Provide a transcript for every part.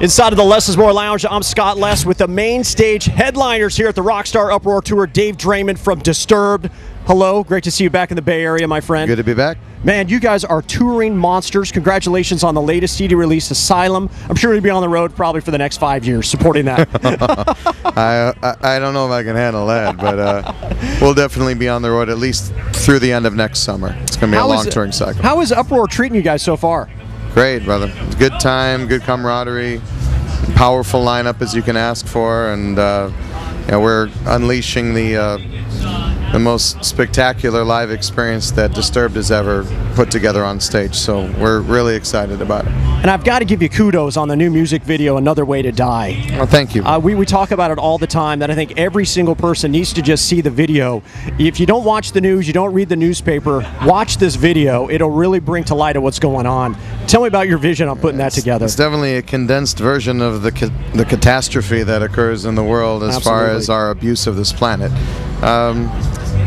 Inside of the Less is More Lounge, I'm Scott Less with the main stage headliners here at the Rockstar Uproar Tour, Dave Draimen from Disturbed. Hello, great to see you back in the Bay Area, my friend. Good to be back. Man, you guys are touring monsters. Congratulations on the latest CD release, Asylum. I'm sure you'll be on the road probably for the next 5 years supporting that. I don't know if I can handle that, but we'll definitely be on the road at least through the end of next summer. It's going to be a long touring cycle. How is Uproar treating you guys so far? Great, brother. Good time, good camaraderie, powerful lineup as you can ask for, and we're unleashing the most spectacular live experience that Disturbed has ever put together on stage. So we're really excited about it. And I've got to give you kudos on the new music video, Another Way to Die. Well, thank you. We talk about it all the time, that I think every single person needs to just see the video. If you don't watch the news, you don't read the newspaper, watch this video. It'll really bring to light of what's going on. Tell me about your vision on putting that together. It's definitely a condensed version of the catastrophe that occurs in the world as far as our abuse of this planet.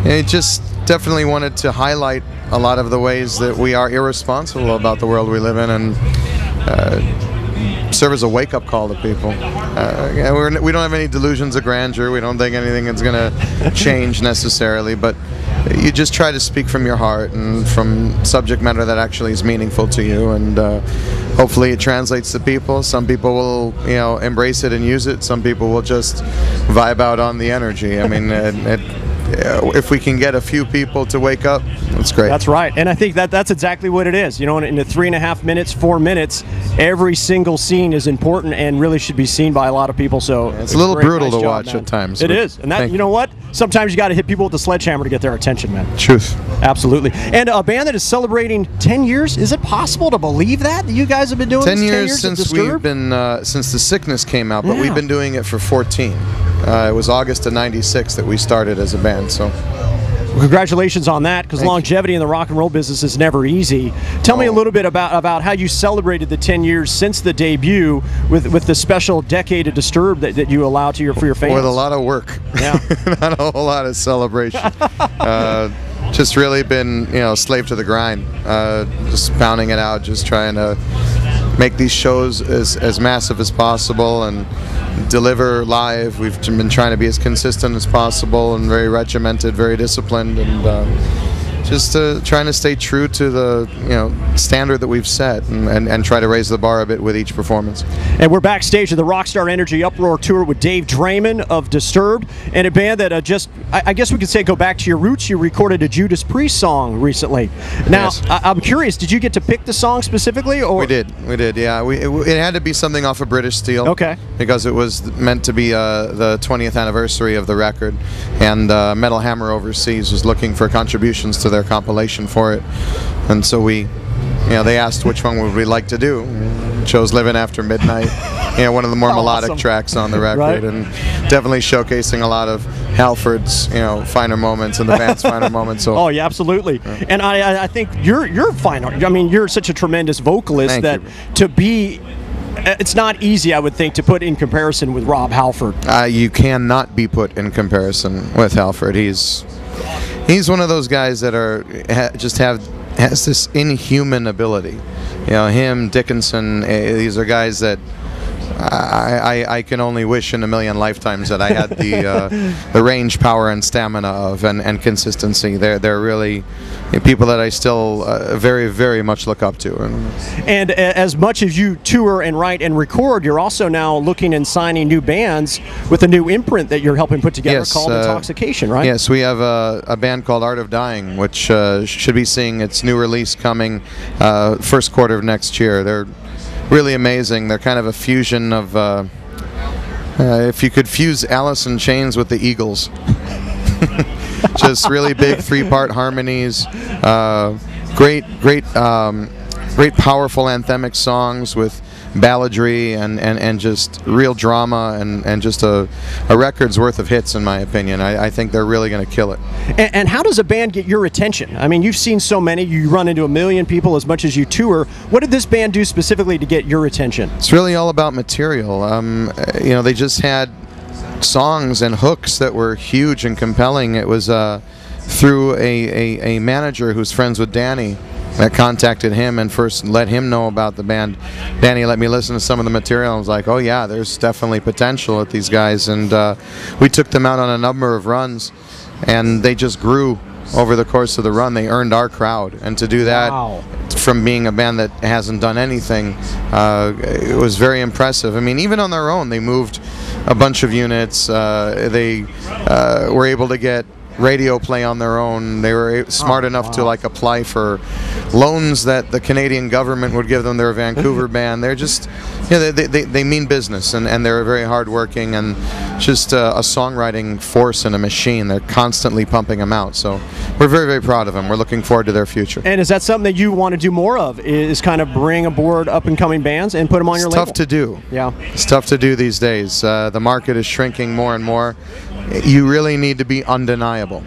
It just definitely wanted to highlight a lot of the ways that we are irresponsible about the world we live in, and serve as a wake-up call to people. We don't have any delusions of grandeur. We don't think anything is going to change necessarily, but you just try to speak from your heart and from subject matter that actually is meaningful to you, and hopefully it translates to people. Some people will, embrace it and use it. Some people will just vibe out on the energy. I mean, if we can get a few people to wake up, that's great. That's right, and I think that's exactly what it is. In the 3.5 minutes, 4 minutes, every single scene is important and really should be seen by a lot of people. So it's a little brutal to watch at times. It is, and that, you know what? Sometimes you got to hit people with the sledgehammer to get their attention, man. Truth. Absolutely. And a band that is celebrating 10 years. Is it possible to believe that you guys have been doing 10 this? 10 years since we've been since The Sickness came out, but we've been doing it for 14. It was August of '96 that we started as a band. So, congratulations on that, because longevity in the rock and roll business is never easy. Tell me a little bit about how you celebrated the 10 years since the debut with the special decade of Disturbed that you allow for your fans. With a lot of work. Yeah. Not a whole lot of celebration. Just really been, slave to the grind. Just pounding it out, just trying to make these shows as massive as possible and deliver live. We've been trying to be as consistent as possible and very regimented, very disciplined, and just trying to stay true to the standard that we've set, and try to raise the bar a bit with each performance. And we're backstage at the Rockstar Energy Uproar Tour with Dave Draimen of Disturbed, and a band that I guess we could say, go back to your roots. You recorded a Judas Priest song recently. Now, yes. I'm curious, did you get to pick the song specifically? Or? We did, yeah. It had to be something off of British Steel. Okay. Because it was meant to be the 20th anniversary of the record, and Metal Hammer Overseas was looking for contributions to their compilation for it, and so they asked which one would we like to do. Chose Living After Midnight, one of the more melodic tracks on the record, right? And definitely showcasing a lot of Halford's finer moments and the band's finer moments. So. Oh yeah, absolutely. Yeah. And I think you're fine. I mean, you're such a tremendous vocalist that to be. It's not easy, I would think, to put in comparison with Rob Halford. You cannot be put in comparison with Halford. He's one of those guys that has this inhuman ability. Him, Dickinson, these are guys that I can only wish in a million lifetimes that I had the range, power, and stamina of, and consistency. They're really people that I still very, very much look up to. And as much as you tour and write and record, you're also now looking and signing new bands with a new imprint that you're helping put together called Intoxication, right? Yes, we have a band called Art of Dying, which should be seeing its new release coming first quarter of next year. They're really amazing. They're kind of a fusion of, if you could fuse Alice in Chains with the Eagles. Just really big 3-part harmonies, great powerful anthemic songs with balladry and just real drama and just a record's worth of hits, in my opinion. I think they're really going to kill it. And how does a band get your attention? I mean, you've seen so many. You run into 1 million people as much as you tour. What did this band do specifically to get your attention? It's really all about material. They just had songs and hooks that were huge and compelling. It was through a manager who's friends with Danny, that contacted him and first let him know about the band. Danny let me listen to some of the material and was like, oh yeah, there's definitely potential with these guys. And we took them out on a number of runs, and they just grew over the course of the run. They earned our crowd, and to do that from being a band that hasn't done anything, it was very impressive. I mean, even on their own, they moved a bunch of units. They were able to get radio play on their own. They were smart enough to like apply for loans that the Canadian government would give them. Their Vancouver band. They're just, you know, they mean business, and they're very hardworking, and just a songwriting force and a machine. They're constantly pumping them out. So we're very, very proud of them. We're looking forward to their future. And is that something that you want to do more of? Is kind of bring aboard up and coming bands and put them on your label? It's tough to do. Yeah, it's tough to do these days. The market is shrinking more and more. You really need to be undeniable.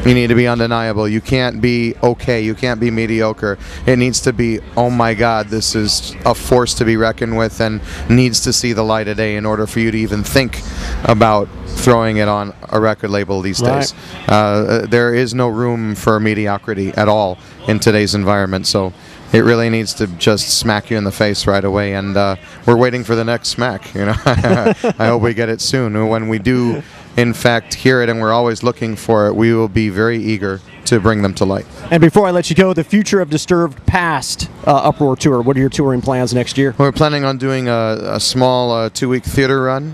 You need to be undeniable. You can't be okay. You can't be mediocre. It needs to be, oh my God, this is a force to be reckoned with and needs to see the light of day in order for you to even think about throwing it on a record label these days. There is no room for mediocrity at all in today's environment. So it really needs to just smack you in the face right away, and we're waiting for the next smack. You know, I hope we get it soon. When we do, in fact, hear it, and we're always looking for it, we will be very eager to bring them to light. And before I let you go, the future of Disturbed past Uproar tour. What are your touring plans next year? We're planning on doing a small 2-week theater run,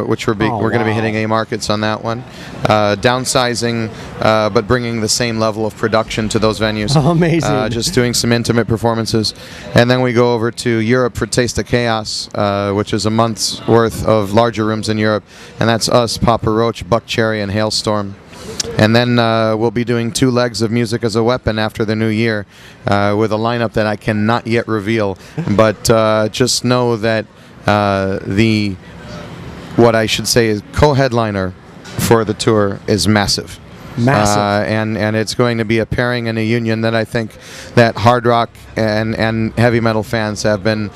which we're going to be hitting A markets on that one. Downsizing, but bringing the same level of production to those venues. Oh, amazing. Just doing some intimate performances. And then we go over to Europe for Taste of Chaos, which is a month's worth of larger rooms in Europe. And that's us, Papa Roach, Buck Cherry, and Hailstorm. And then we'll be doing 2 legs of Music as a Weapon after the new year with a lineup that I cannot yet reveal. But just know that what I should say is co-headliner for the tour is massive. Massive. And it's going to be a pairing and a union that I think that hard rock and heavy metal fans have been,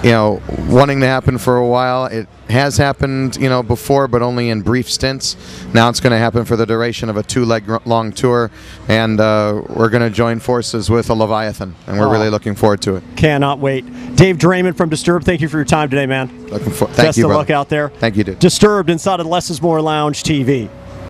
you know, wanting to happen for a while. It has happened, you know, before, but only in brief stints. Now it's going to happen for the duration of a 2-leg long tour, and we're going to join forces with a Leviathan, and we're really looking forward to it. Cannot wait. Dave Draimen from Disturbed, thank you for your time today, man. Thank you, Best of luck out there. Thank you, dude. Disturbed inside of Less is More Lounge TV.